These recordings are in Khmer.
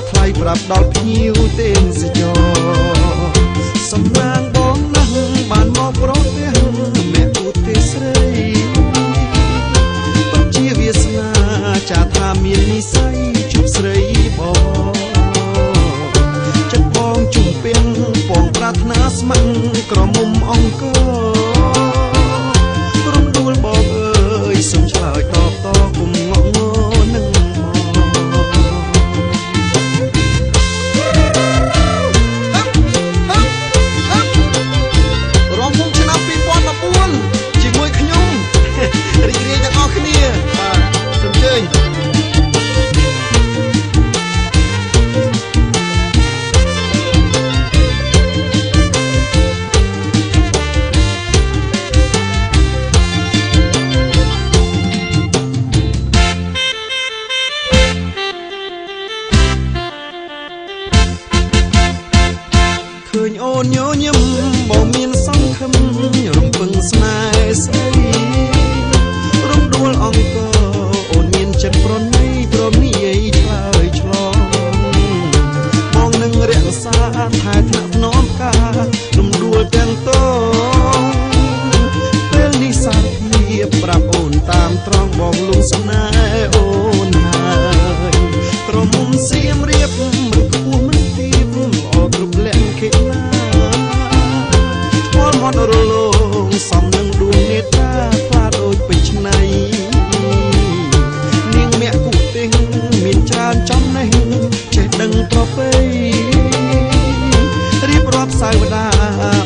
ថ្លៃប្រាប់ដល់ភ្ញៀវទេសចរសំណាងបងណាស់បានមកប្រទេសអ្នកឧទេសស្រីពិតជាវាសនាចាថាមាននិស័យជប់ស្រីបងចិត្តបងជុំពេញបងប្រាថ្នាស្ម័គ្រក្រមុំអង្គរំដួលបងអើយសូមឆ្លើយតបតគុំងងនឹងរំមុំឆ្នាំ2014ជាមួយខ្ញុំរីករាយទាំងអស់គ្នាបាទសូមអញ្ជើញឃើញអូនញញឹមបងមានសង្ឃឹមរំពឹងស្នេហ៍ស្អីរំដួលអង្គអូនមានចិត្តប្រណីព្រមនិយាយឆ្លើយឆ្លងបងនឹងរក្សាថែថ្នាក់ថ្នមការរំដួលទាំងតងពេលនេះសារភាពប្រាប់អូនតាមត្រង់បងលងស្នេហ៍អូនហើយក្រមុំសៀមរៀបមិនខ្ពស់មិនទាបអត់គ្រប់លក្ខខេណាឆ្លល់មាត់រលោងសំនឹងដួងនេតាខ្លាដូចពេជ្រឆ្នៃនាងមគ្គគុទេមានច្រើនចំណេះចេះដឹងប្រពៃរៀបរាប់សាវតា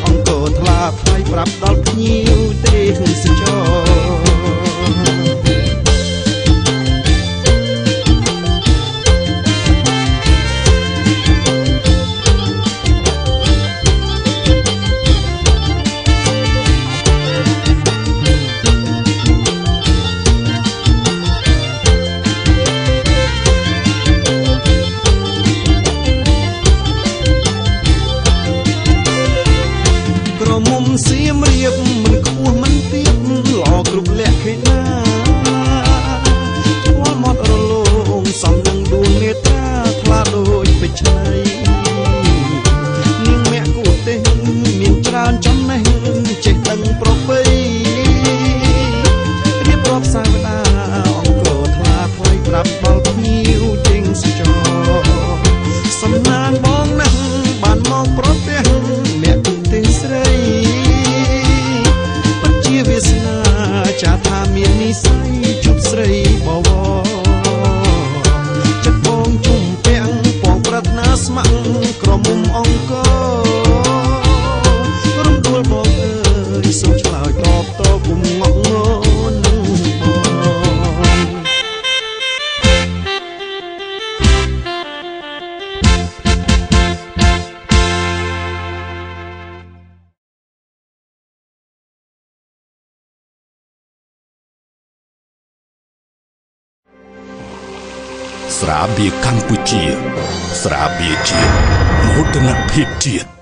អង្គថ្លាថ្លៃប្រាប់ដល់ភ្ញៀវទេសចរមុំសៀមរៀបមិនខ្ពស់មិនទាបល្អគ្រប់លក្ខខេណាឆ្លល់មាត់រលោងសំនឹងដួងនេត្រាថ្លាដូចពេជ្រឆ្នៃនាងមគ្គគុទេមានច្រើនចំណេះចេះដឹងប្រពៃរៀបរាប់សាវតាអង្គថ្លាថ្លៃប្រាប់ដល់ភ្ញៀវទេសចរសំណាងបងណាស់បានមកប្រទេសអ្នកគុទេស្រីពិតជាវាសនាចាថាមាននិស័យជប់ស្រីបវរចិត្តបងជុំពាំងបងប្រាថ្នាស្ម័គ្រក្រមុំអង្គរំដួលបងអើយសូមឆ្លើយតបតគុំងងនឹងស្រាបៀរកម្ពុជាស្រាបៀរជាតិមោទនភាពជាតិ